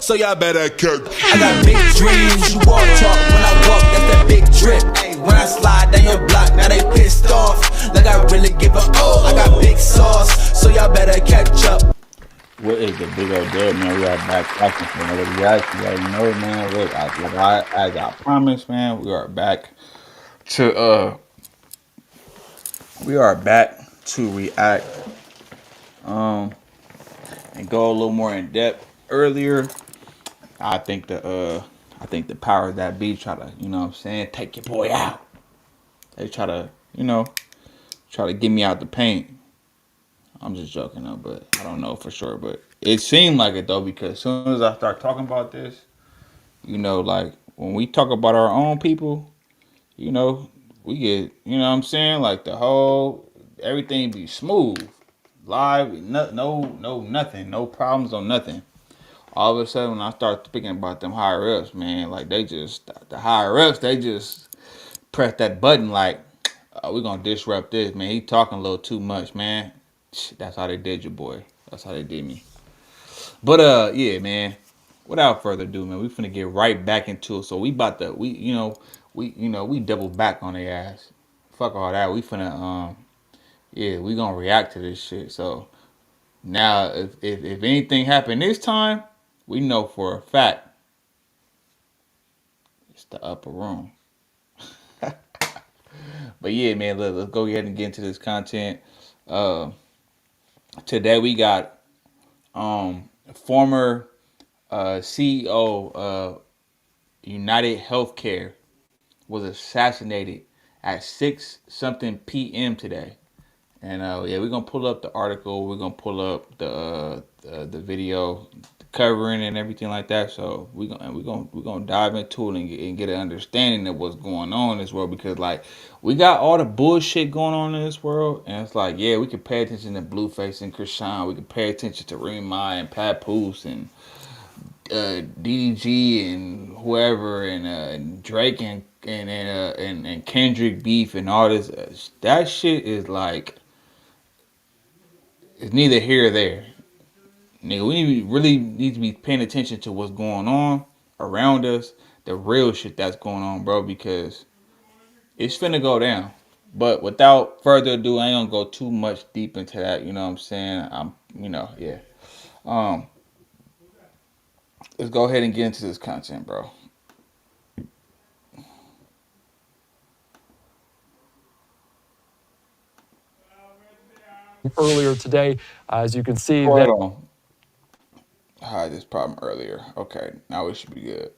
so y'all better catch. I got big dreams, you walk talk, when I walk, that's that big drip. When I slide down your block, now they pissed off, like I really give a oh. I got big sauce, so y'all better catch up. What is the big old deal, man? We are back talking for another reaction. You already know, man. Look, as I promised, man, we are back to react and go a little more in depth. Earlier, I think the power of that beat try to, you know what I'm saying, take your boy out. They try to, try to get me out the paint. I'm just joking though, but I don't know for sure. But it seemed like it though, because as soon as I start talking about this, like when we talk about our own people, we get, what I'm saying, like the whole everything be smooth, live, no nothing, no problems on nothing. All of a sudden, when I start speaking about them higher ups, man, like the higher ups, they just press that button like, oh, we're gonna disrupt this, man. He talking a little too much, man. That's how they did you, boy. That's how they did me. But yeah, man. Without further ado, man, we finna get right back into it. So we double back on their ass. Fuck all that. We finna we gonna react to this shit. So now, if anything happened this time, we know for a fact it's the upper room. But yeah, man, let's go ahead and get into this content. Today we got former CEO of United Healthcare was assassinated at 6-something p.m. today. And we're gonna pull up the article. We're gonna pull up the video, the covering and everything like that. So we're gonna dive into it and get an understanding of what's going on in this world, because like we got all the bullshit going on in this world, and it's like, yeah, we can pay attention to Blueface and Krishan. We can pay attention to Rema and Papoose and DDG and whoever, and Drake and Kendrick beef and all this. That shit is like, it's neither here or there. Nigga, we really need to be paying attention to what's going on around us, the real shit that's going on, bro, because it's finna go down. But without further ado, I ain't gonna go too much deep into that, you know what I'm saying? Let's go ahead and get into this content, bro. Earlier today, as you can see, Hold on. I had this problem earlier. Okay, now it should be good.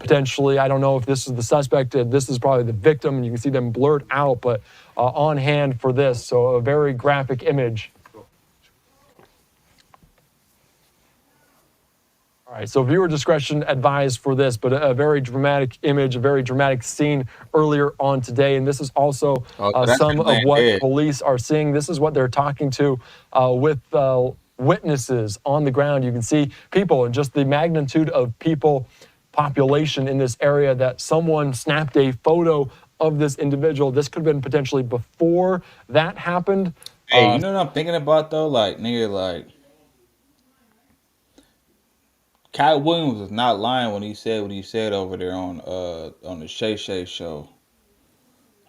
Potentially, I don't know if this is the suspect, this is probably the victim, and you can see them blurred out, but on hand for this, so a very graphic image. All right, so viewer discretion advised for this, but a very dramatic image, a very dramatic scene earlier on today, and this is also some of what police are seeing. This is what they're talking to with witnesses on the ground. You can see people and just the magnitude of people, population in this area, that someone snapped a photo of this individual. This could have been potentially before that happened. Hey, you know what I'm thinking about though? Like, nigga, like, Cat Williams was not lying when he said what he said over there on the Shay Shay show.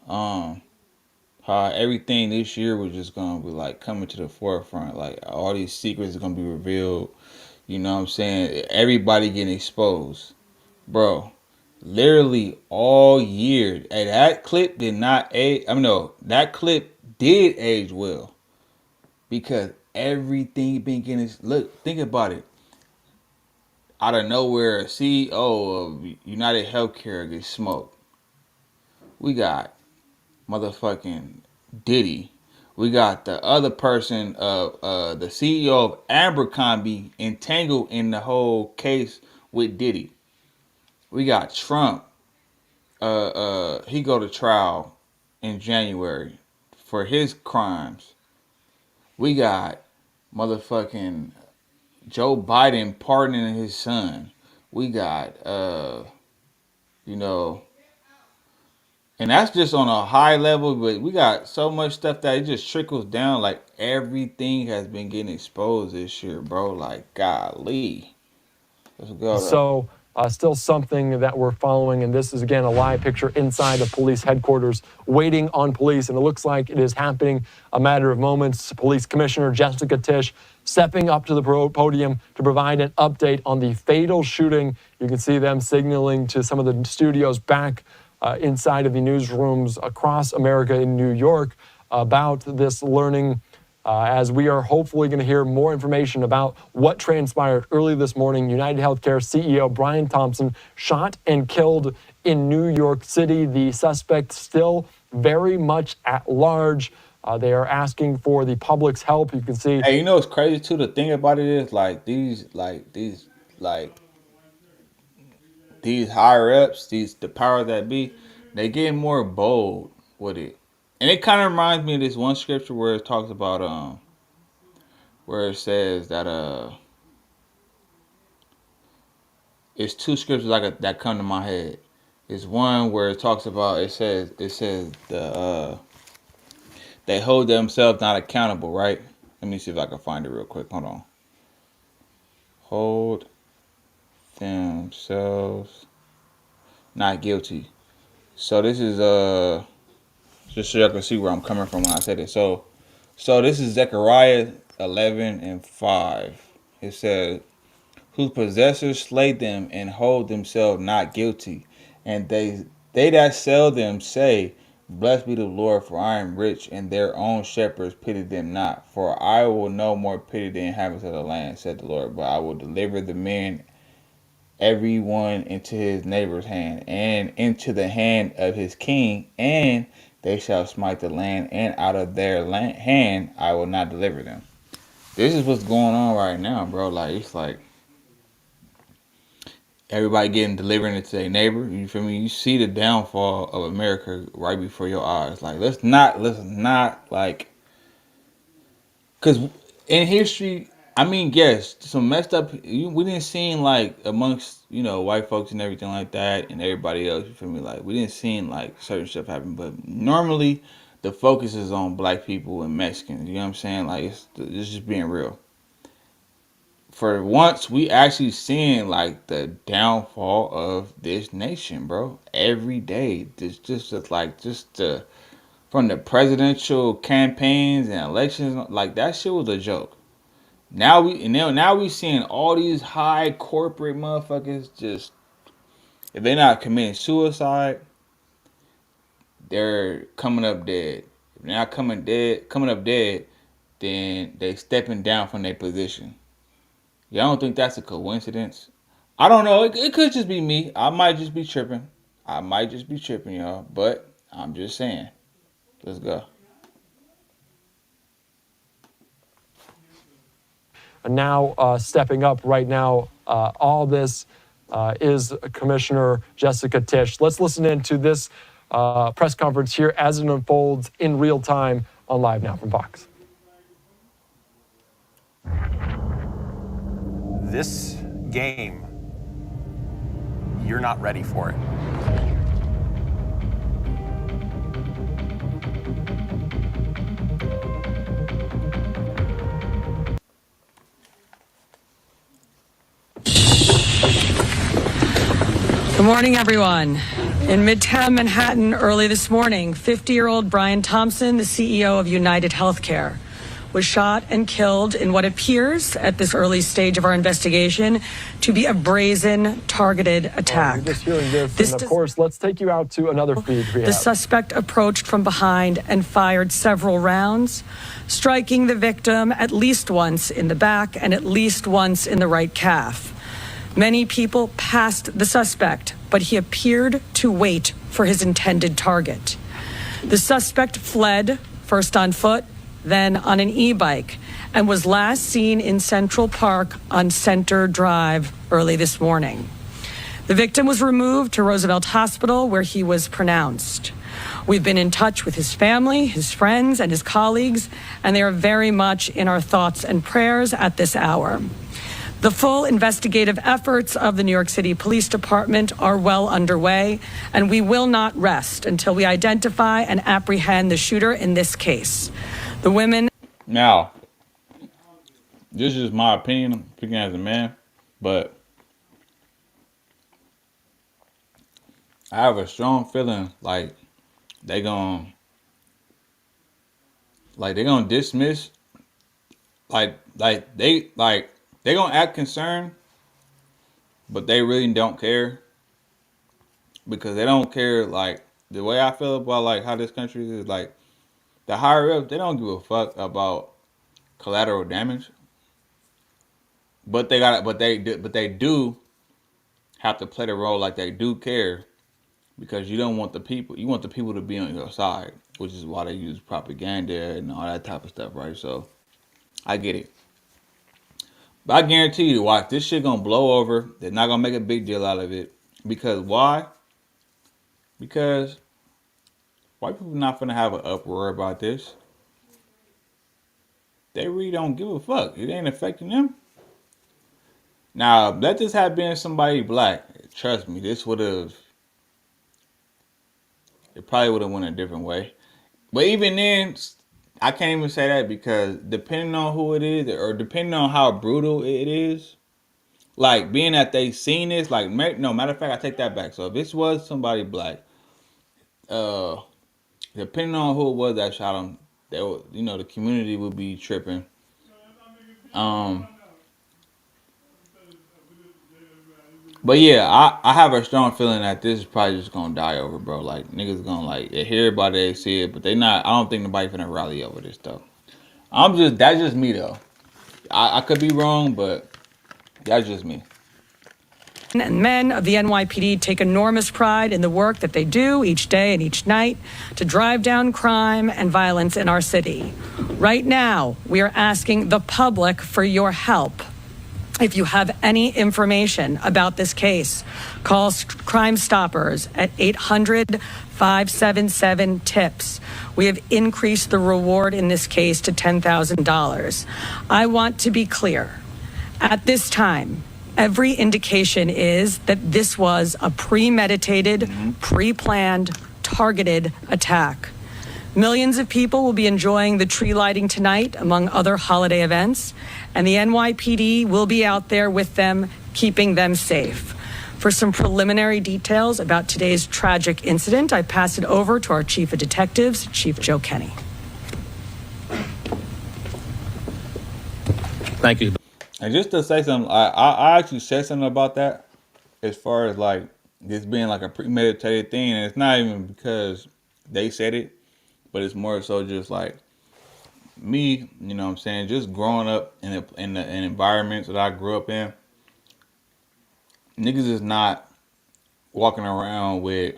How everything this year was just gonna be like coming to the forefront. Like all these secrets are gonna be revealed. You know what I'm saying? Everybody getting exposed. Bro, literally all year. Hey, that clip did not age. I mean, no, that clip did age well. Because everything been getting, look, think about it. Out of nowhere, a CEO of United Healthcare gets smoked. We got motherfucking Diddy. We got the other person of the CEO of Abercrombie entangled in the whole case with Diddy. We got Trump. He go to trial in January for his crimes. We got motherfucking Joe Biden pardoning his son. We got And that's just on a high level, but we got so much stuff that it just trickles down. Like everything has been getting exposed this year, bro. Like, golly. Let's go, though. So still something that we're following, and this is, again, a live picture inside of police headquarters waiting on police, and it looks like it is happening a matter of moments. Police Commissioner Jessica Tisch stepping up to the podium to provide an update on the fatal shooting. You can see them signaling to some of the studios back inside of the newsrooms across America in New York about this learning, as we are hopefully going to hear more information about what transpired early this morning. United Healthcare CEO Brian Thompson shot and killed in New York City. The suspect still very much at large. They are asking for the public's help. You can see. Hey, you know what's crazy too? The thing about it is these higher ups, the power that be, they get more bold with it. And it kind of reminds me of this one scripture where it talks about where it says that it's two scriptures that come to my head. It's one where it talks about it says they hold themselves not accountable, right? Let me see if I can find it real quick. Hold on. Hold themselves not guilty. So this is just so y'all can see where I'm coming from when I said it. So this is Zechariah 11:5. It says, whose possessors slay them and hold themselves not guilty, and they that sell them say, blessed be the Lord, for I am rich, and their own shepherds pity them not. For I will no more pity the inhabitants of the land, said the Lord, but I will deliver the men every one into his neighbor's hand, and into the hand of his king, and they shall smite the land, and out of their hand I will not deliver them. This is what's going on right now, bro. Like, it's like everybody getting delivered into their neighbor. You feel me? You see the downfall of America right before your eyes. Like, let's not like, because in history, I mean, yes, some messed up. We didn't see like amongst white folks and everything like that, and everybody else. You feel me? Like, we didn't see like certain stuff happen, but normally the focus is on black people and Mexicans. You know what I'm saying? Like, it's just being real. For once, we actually seeing like the downfall of this nation, bro. Every day, from the presidential campaigns and elections, like that shit was a joke. Now we seeing all these high corporate motherfuckers just, if they're not committing suicide, they're coming up dead. If they're not coming up dead, then they stepping down from their position. Y'all don't think that's a coincidence? I don't know. It could just be me. I might just be tripping. Y'all. But I'm just saying. Let's go. Now stepping up right now, all this is Commissioner Jessica Tisch. Let's listen into this press conference here as it unfolds in real time on Live Now from Fox. This game, you're not ready for it. Good morning, everyone. In Midtown Manhattan early this morning, 50-year-old Brian Thompson, the CEO of United Healthcare, was shot and killed in what appears, at this early stage of our investigation, to be a brazen, targeted attack. You're just hearing this, and of course, let's take you out to another feed. The suspect approached from behind and fired several rounds, striking the victim at least once in the back and at least once in the right calf. Many people passed the suspect, but he appeared to wait for his intended target. The suspect fled, first on foot, then on an e-bike, and was last seen in Central Park on Center Drive early this morning. The victim was removed to Roosevelt Hospital, where he was pronounced. We've been in touch with his family, his friends, and his colleagues, and they are very much in our thoughts and prayers at this hour. The full investigative efforts of the New York City Police Department are well underway, and we will not rest until we identify and apprehend the shooter in this case. The women... Now, this is my opinion, I'm speaking as a man, but I have a strong feeling like they gonna dismiss, they gonna act concerned, but they really don't care, because they don't care. Like, the way I feel about like how this country is, like, the higher ups, they don't give a fuck about collateral damage, but they do have to play the role like they do care, because you don't want the people, you want the people to be on your side, which is why they use propaganda and all that type of stuff, right? So I get it. But I guarantee you, watch, this shit gonna blow over. They're not gonna make a big deal out of it. Because why? Because white people not gonna have an uproar about this. They really don't give a fuck. It ain't affecting them. Now, let this have been somebody black. Trust me, this would have, it probably would have went a different way. But even then, I can't even say that, because depending on who it is, or depending on how brutal it is, like, being that they seen this, like, no, matter of fact, I take that back. So if this was somebody black, depending on who it was that shot him, they would, the community would be tripping. But yeah, I have a strong feeling that this is probably just gonna die over, bro. Like, niggas gonna, like, they hear about it, they see it, but they not. I don't think nobody finna rally over this stuff. That's just me though. I could be wrong, but that's just me. And men of the NYPD take enormous pride in the work that they do each day and each night to drive down crime and violence in our city. Right now, we are asking the public for your help. If you have any information about this case, call Crime Stoppers at 800-577-TIPS. We have increased the reward in this case to $10,000. I want to be clear. At this time, every indication is that this was a premeditated, pre-planned, targeted attack. Millions of people will be enjoying the tree lighting tonight, among other holiday events, and the NYPD will be out there with them, keeping them safe. For some preliminary details about today's tragic incident, I pass it over to our Chief of Detectives, Chief Joe Kenny. Thank you. And just to say something, I actually said something about that, as far as like this being like a premeditated thing, and it's not even because they said it, but it's more so just like me, you know what I'm saying, just growing up in environments that I grew up in. Niggas is not walking around with,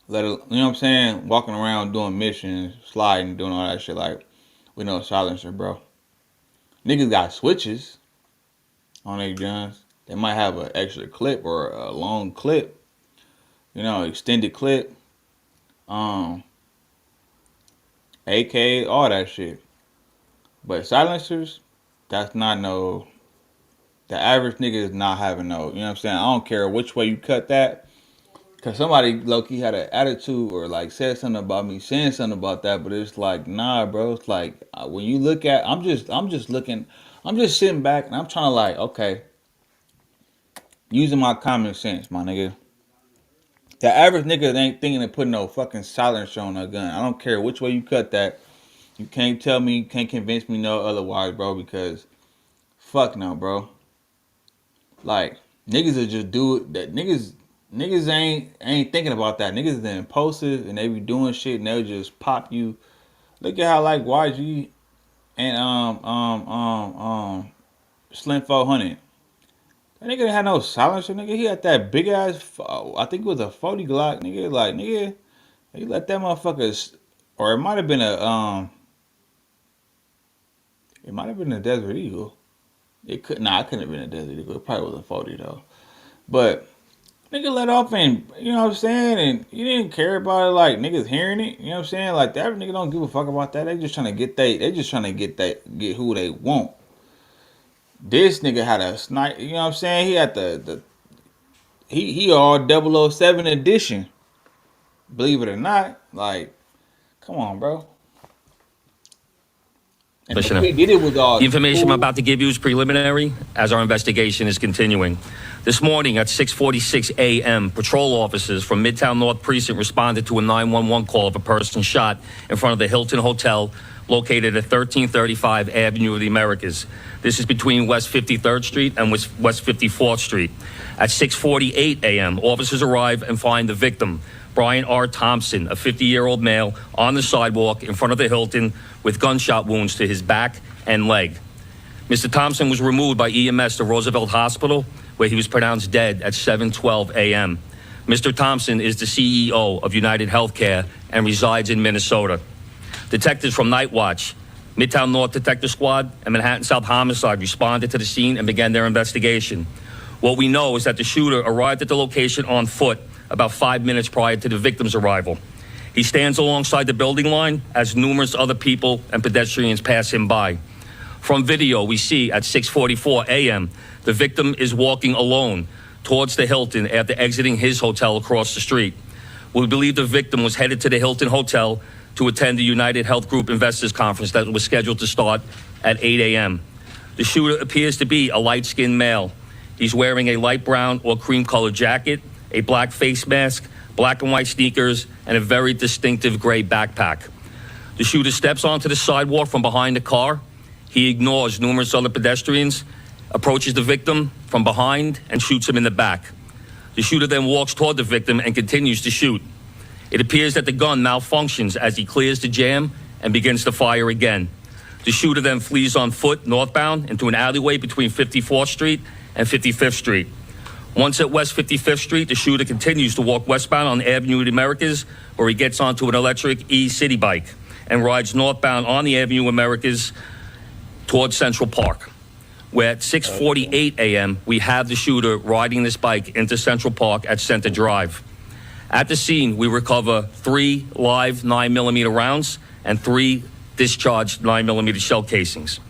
you know what I'm saying, walking around doing missions, sliding, doing all that shit like with no silencer, bro. Niggas got switches on their guns. They might have an extra clip or a long clip, extended clip, AK, all that shit. But silencers, that's not no, the average nigga is not having no, you know what I'm saying? I don't care which way you cut that, because somebody low-key had an attitude or like said something about me, saying something about that, but it's like, nah, bro. It's like, when you look at, I'm just sitting back and I'm trying to like, okay, using my common sense, my nigga. The average nigga ain't thinking of putting no fucking silencer on a gun. I don't care which way you cut that. You can't tell me, can't convince me no otherwise, bro, because fuck no, bro. Like, niggas will just do it. That niggas ain't thinking about that. Niggas is impulsive and they be doing shit and they'll just pop you. Look at how like YG and Slim 400. That nigga didn't have no silencer, nigga. He had that big ass, I think it was a 40 Glock, nigga. Like, nigga, he let that motherfucker, or it might have been a Desert Eagle. It couldn't have been a Desert Eagle. It probably was a 40 though. But nigga let off and, you know what I'm saying, and you didn't care about it like niggas hearing it, you know what I'm saying? Like, that nigga don't give a fuck about that. They just trying to get who they want. This nigga had a snipe. You know what I'm saying? He had he all 007 edition. Believe it or not, like, come on, bro. And the way he did it was all The information cool. I'm about to give you is preliminary as our investigation is continuing. This morning at 6:46 a.m., patrol officers from Midtown North Precinct responded to a 911 call of a person shot in front of the Hilton Hotel located at 1335 Avenue of the Americas. This is between West 53rd Street and West 54th Street. At 6:48 a.m., officers arrive and find the victim, Brian R. Thompson, a 50-year-old male, on the sidewalk in front of the Hilton with gunshot wounds to his back and leg. Mr. Thompson was removed by EMS to Roosevelt Hospital, where he was pronounced dead at 7:12 a.m. Mr. Thompson is the CEO of United Healthcare and resides in Minnesota. Detectives from Night Watch, Midtown North Detective Squad, and Manhattan South Homicide responded to the scene and began their investigation. What we know is that the shooter arrived at the location on foot about 5 minutes prior to the victim's arrival. He stands alongside the building line as numerous other people and pedestrians pass him by. From video, we see at 6:44 a.m., the victim is walking alone towards the Hilton after exiting his hotel across the street. We believe the victim was headed to the Hilton Hotel to attend the United Health Group Investors Conference that was scheduled to start at 8 a.m. The shooter appears to be a light-skinned male. He's wearing a light brown or cream-colored jacket, a black face mask, black and white sneakers, and a very distinctive gray backpack. The shooter steps onto the sidewalk from behind the car. He ignores numerous other pedestrians, approaches the victim from behind, and shoots him in the back. The shooter then walks toward the victim and continues to shoot. It appears that the gun malfunctions as he clears the jam and begins to fire again. The shooter then flees on foot northbound into an alleyway between 54th Street and 55th Street. Once at West 55th Street, the shooter continues to walk westbound on Avenue of the Americas, where he gets onto an electric e-city bike and rides northbound on the Avenue of Americas towards Central Park, where at 6:48 a.m., we have the shooter riding this bike into Central Park at Center Drive. At the scene, we recover 3 live 9mm rounds and 3 discharged 9mm shell casings.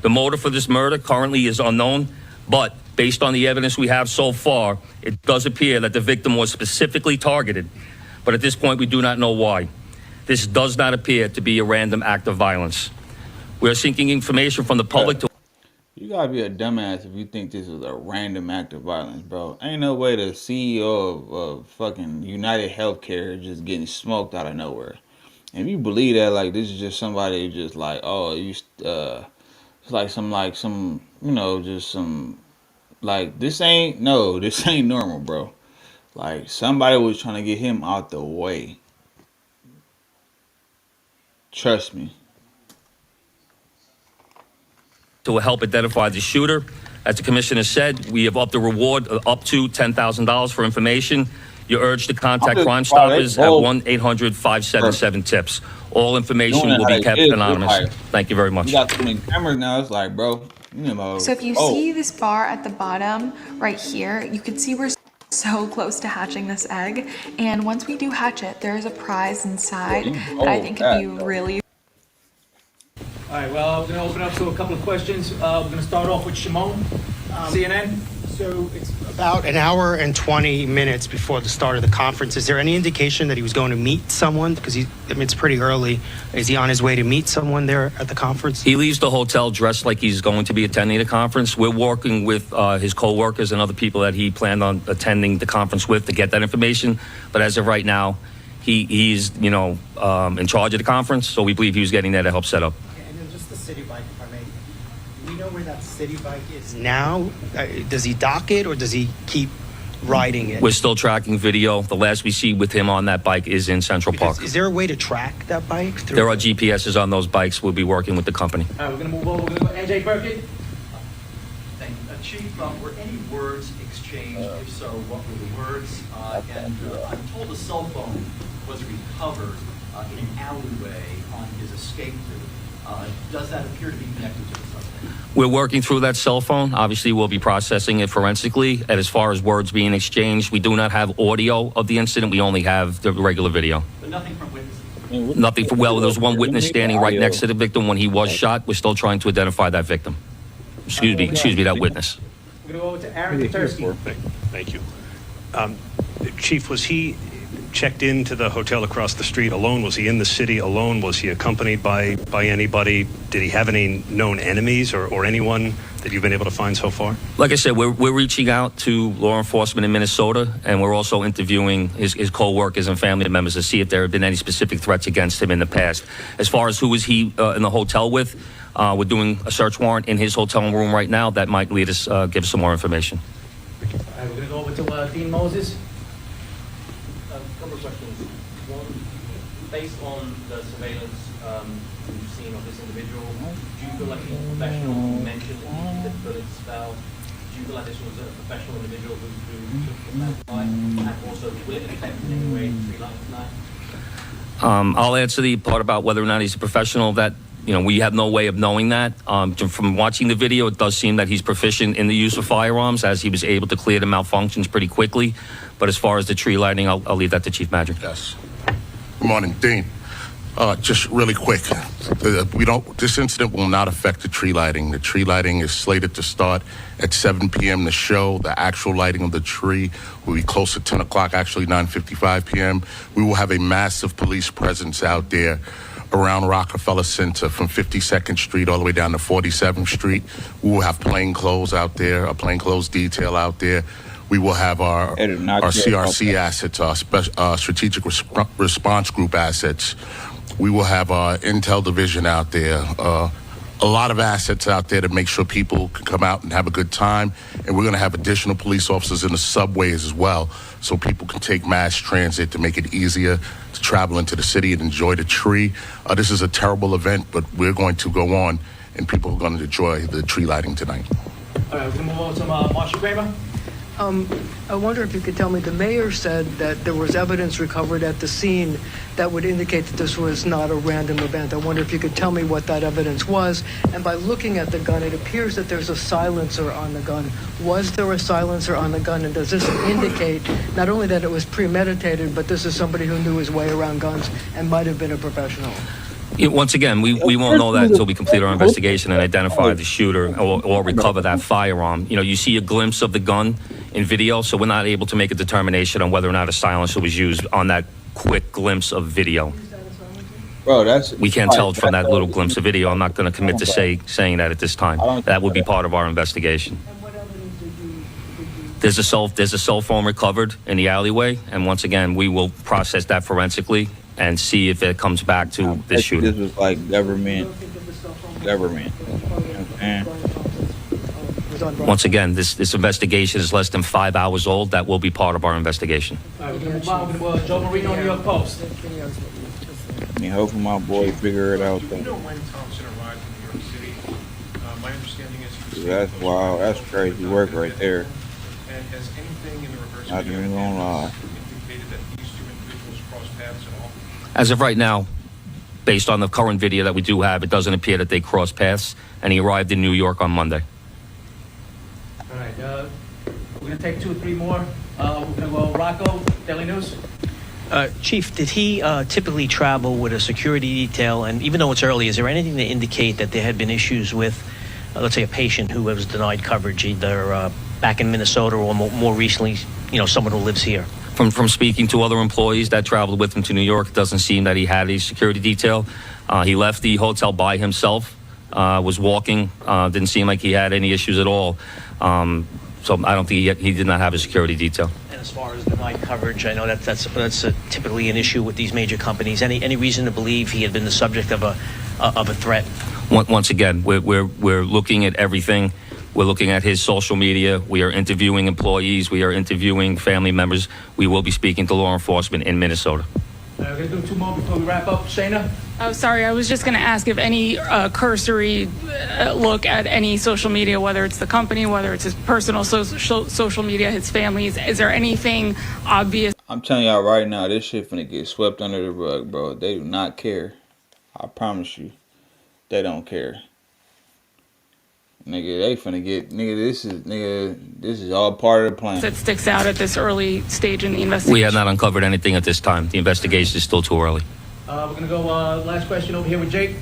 The motive for this murder currently is unknown, but based on the evidence we have so far, it does appear that the victim was specifically targeted, but at this point, we do not know why. This does not appear to be a random act of violence. We are seeking information from the public to... You gotta be a dumbass if you think this is a random act of violence, bro. Ain't no way the CEO of fucking United Healthcare is just getting smoked out of nowhere. And if you believe that, like, this is just somebody just like, oh, it's like some, you know, just some, like, this ain't normal, bro. Like, somebody was trying to get him out the way. Trust me. To help identify the shooter. As the commissioner said, we have upped the reward up to $10,000 for information. You're urged to contact Crime Stoppers at 1-800-577-TIPS. All information will be kept anonymous. Thank you very much. You got too many cameras now. It's like, bro, you know. So if you see this bar at the bottom right here, you can see we're so close to hatching this egg. And once we do hatch it, there is a prize inside that I think could be really... All right, well, we're going to open up to a couple of questions. We're going to start off with Shimon, CNN. So it's about an hour and 20 minutes before the start of the conference. Is there any indication that he was going to meet someone? Because it's pretty early. Is he on his way to meet someone there at the conference? He leaves the hotel dressed like he's going to be attending the conference. We're working with his co-workers and other people that he planned on attending the conference with to get that information. But as of right now, he's in charge of the conference. So we believe he was getting there to help set up. City bike, if I may. Do we know where that city bike is now? Does he dock it or does he keep riding it? We're still tracking video. The last we see with him on that bike is in Central Park. Is there a way to track that bike? There are GPSs on those bikes. We'll be working with the company. All right, we're going to move over. We're going to go NJ Birkin. Thank you. Chief, were any words exchanged? If so, what were the words? I'm told a cell phone was recovered in an alleyway on his escape route. Does that appear to be connected to the suspect? We're working through that cell phone. Obviously, we'll be processing it forensically. And as far as words being exchanged, we do not have audio of the incident. We only have the regular video. But nothing from witnesses? Well, there was one witness standing right next to the victim when he was shot. We're still trying to identify that victim. excuse me, that witness. We're going to go over to Aaron Petersky. Thank you. Chief, was he checked into the hotel across the street alone? Was he in the city alone? Was he accompanied by anybody? Did he have any known enemies or anyone that you've been able to find so far? Like I said, we're reaching out to law enforcement in Minnesota, and we're also interviewing his co-workers and family members to see if there have been any specific threats against him in the past. As far as who was he in the hotel with, we're doing a search warrant in his hotel room right now. That might lead us, give us some more information. All right, we're going to go over to Dean Moses. A couple of questions. One, based on the surveillance we've seen of this individual, do you feel like he's professional? You mentioned that the bullets fell. Do you feel like this was a professional individual who took the fight? And also, will it affect in any way the tree lighting tonight? I'll answer the part about whether or not he's a professional. That, we have no way of knowing that. From watching the video, it does seem that he's proficient in the use of firearms, as he was able to clear the malfunctions pretty quickly. But as far as the tree lighting, I'll leave that to Chief Madrick. Yes. Good morning, Dean. Just really quick, this incident will not affect the tree lighting. The tree lighting is slated to start at 7 p.m. The show, the actual lighting of the tree will be close to 10 o'clock, actually 9:55 p.m. We will have a massive police presence out there around Rockefeller Center from 52nd Street all the way down to 47th Street. We will have plainclothes out there, a plainclothes detail out there. We will have our CRC assets, our strategic response group assets. We will have our Intel division out there, a lot of assets out there to make sure people can come out and have a good time. And we're going to have additional police officers in the subways as well, so people can take mass transit to make it easier to travel into the city and enjoy the tree. This is a terrible event, but we're going to go on, and people are going to enjoy the tree lighting tonight. All right, we're going to move on to Marshall Kramer. I wonder if you could tell me, the mayor said that there was evidence recovered at the scene that would indicate that this was not a random event. I wonder if you could tell me what that evidence was. And by looking at the gun, it appears that there's a silencer on the gun. Was there a silencer on the gun? And does this indicate not only that it was premeditated, but this is somebody who knew his way around guns and might have been a professional? Once again, we won't know that until we complete our investigation and identify the shooter or recover that firearm. You see a glimpse of the gun in video, so we're not able to make a determination on whether or not a silencer was used on that quick glimpse of video. Bro, we can't tell from that little glimpse of video. I'm not going to commit to saying that at this time. That would be part of our investigation. There's a cell phone recovered in the alleyway, and once again, we will process that forensically and see if it comes back to this shooter. This was like government. Once again, this investigation is less than 5 hours old. That will be part of our investigation. All right, we're going to move on to Joe Marino, New York Post. I mean, hopefully my boy figure it out. Do you know when Thompson arrived in New York City? My understanding is he was... That's wild. That's crazy work right there. And has anything in the reverse Not even gonna lie. indicated that these two individuals crossed paths at all? As of right now, based on the current video that we do have, it doesn't appear that they crossed paths, and he arrived in New York on Monday. All right, we're going to take 2 or 3 more. We're going to go Rocco, Daily News. Chief, did he typically travel with a security detail? And even though it's early, is there anything to indicate that there had been issues with, let's say, a patient who was denied coverage either back in Minnesota or more recently, someone who lives here? From speaking to other employees that traveled with him to New York, it doesn't seem that he had a security detail. He left the hotel by himself, was walking, didn't seem like he had any issues at all. So I don't think he did not have a security detail. And as far as denied coverage, I know that's typically an issue with these major companies. Any reason to believe he had been the subject of a threat? Once again, we're looking at everything. We're looking at his social media. We are interviewing employees. We are interviewing family members. We will be speaking to law enforcement in Minnesota. We're going to do 2 more before we wrap up. Shayna? Oh, sorry. I was just going to ask if any cursory look at any social media, whether it's the company, whether it's his personal social media, his family's, is there anything obvious? I'm telling y'all right now, this shit finna get swept under the rug, bro. They do not care. I promise you. They don't care. Nigga, they finna get, this is all part of the plan. That sticks out at this early stage in the investigation? We have not uncovered anything at this time. The investigation is still too early. We're going to go last question over here with Jake.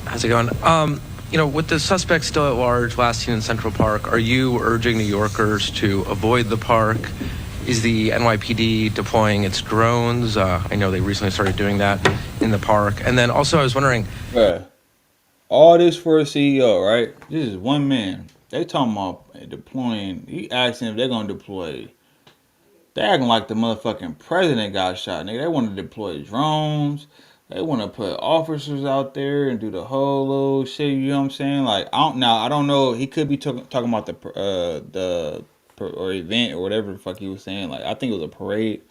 How's it going? with the suspect still at large, last seen in Central Park, are you urging New Yorkers to avoid the park? Is the NYPD deploying its drones? I know they recently started doing that in the park. And then also I was wondering... Bruh, all this for a CEO, right? This is one man. They talking about deploying. He asking if they're going to deploy. They acting like the motherfucking president got shot, nigga. They want to deploy drones. They want to put officers out there and do the whole little shit. You know what I'm saying? Like, I don't know. He could be talking about the event or whatever the fuck he was saying. Like, I think it was a parade,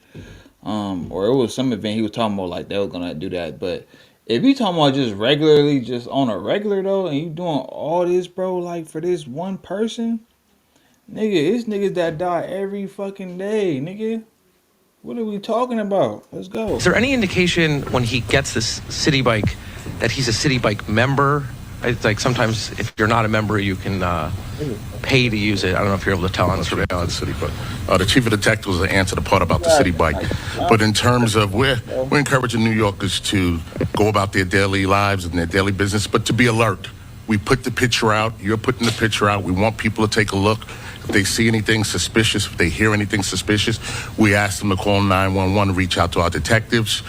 or it was some event he was talking about. Like, they were gonna do that. But if you talking about just regularly, just on a regular though, and you doing all this, bro, like for this one person, nigga, it's niggas that die every fucking day, nigga. What are we talking about? Let's go. Is there any indication when he gets this city bike that he's a city bike member? It's like sometimes if you're not a member, you can pay to use it. I don't know if you're able to tell on surveillance. City bike. The chief of detectives will answer the part about the city bike. But in terms of we're encouraging New Yorkers to go about their daily lives and their daily business, but to be alert. We put the picture out. You're putting the picture out. We want people to take a look. If they see anything suspicious, if they hear anything suspicious, we ask them to call 911, reach out to our detectives.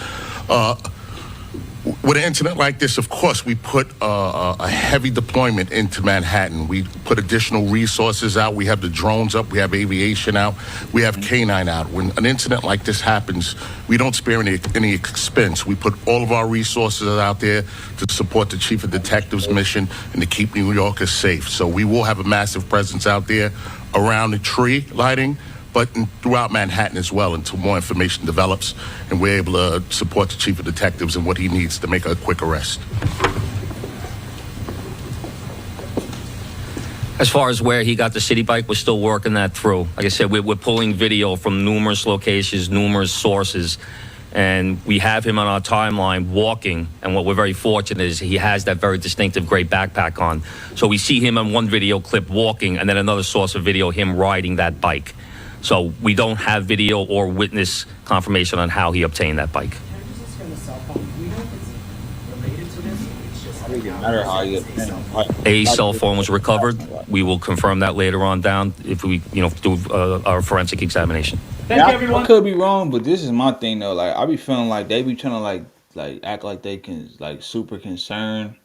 With an incident like this, of course, we put a heavy deployment into Manhattan. We put additional resources out. We have the drones up. We have aviation out. We have K-9 out. When an incident like this happens, we don't spare any expense. We put all of our resources out there to support the chief of detectives' mission and to keep New Yorkers safe. So we will have a massive presence out there around the tree lighting, but throughout Manhattan as well until more information develops and we're able to support the chief of detectives and what he needs to make a quick arrest. As far as where he got the city bike, we're still working that through. Like I said, we're pulling video from numerous locations, numerous sources, and we have him on our timeline walking, and what we're very fortunate is he has that very distinctive gray backpack on. So we see him on one video clip walking, and then another source of video, him riding that bike. So we don't have video or witness confirmation on how he obtained that bike. A cell phone was recovered. We will confirm that later on down if we, do our forensic examination. Thank you, everyone. I could be wrong, but this is my thing though. Like I be feeling like they be trying to like act like they can super concerned.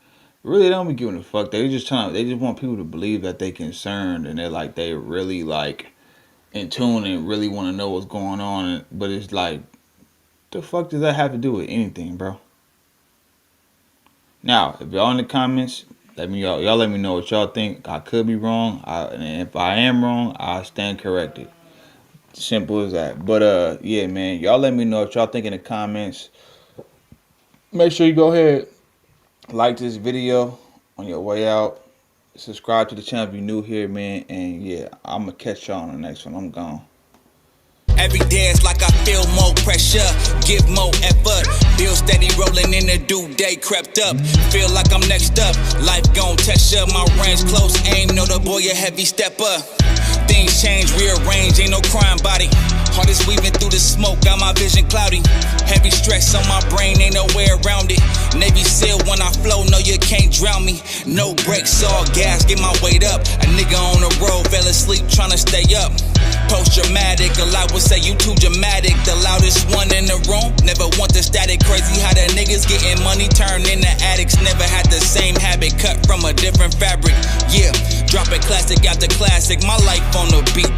Really, they don't be giving a fuck. They just want people to believe that they concerned and they really in tune and really want to know what's going on. But it's like, the fuck does that have to do with anything, bro? Now, if y'all in the comments, y'all let me know what y'all think. I could be wrong, and if I am wrong, I stand corrected. Simple as that. But yeah, man, y'all let me know what y'all think in the comments. Make sure you go ahead, like this video on your way out. Subscribe to the channel if you're new here, man. And yeah, I'm gonna catch y'all on the next one. I'm gone. Every day it's like I feel more pressure, give more effort. Bill steady rolling in the due day crept up. Feel like I'm next up, life gon' test ya. My range close, aim, know the boy a heavy stepper. Things change, rearrange, ain't no crime body. Heart is weaving through the smoke, got my vision cloudy. Heavy stress on my brain, ain't no way around it. Navy SEAL when I flow, no you can't drown me. No brakes, all gas, get my weight up. A nigga on the road, fell asleep tryna stay up. Post-dramatic, a lot would say you too dramatic. The loudest one in the room, never want the static. Crazy how the niggas getting money turned into addicts. Never had the same habit, cut from a different fabric. Yeah, drop it classic after classic, my life on the beat.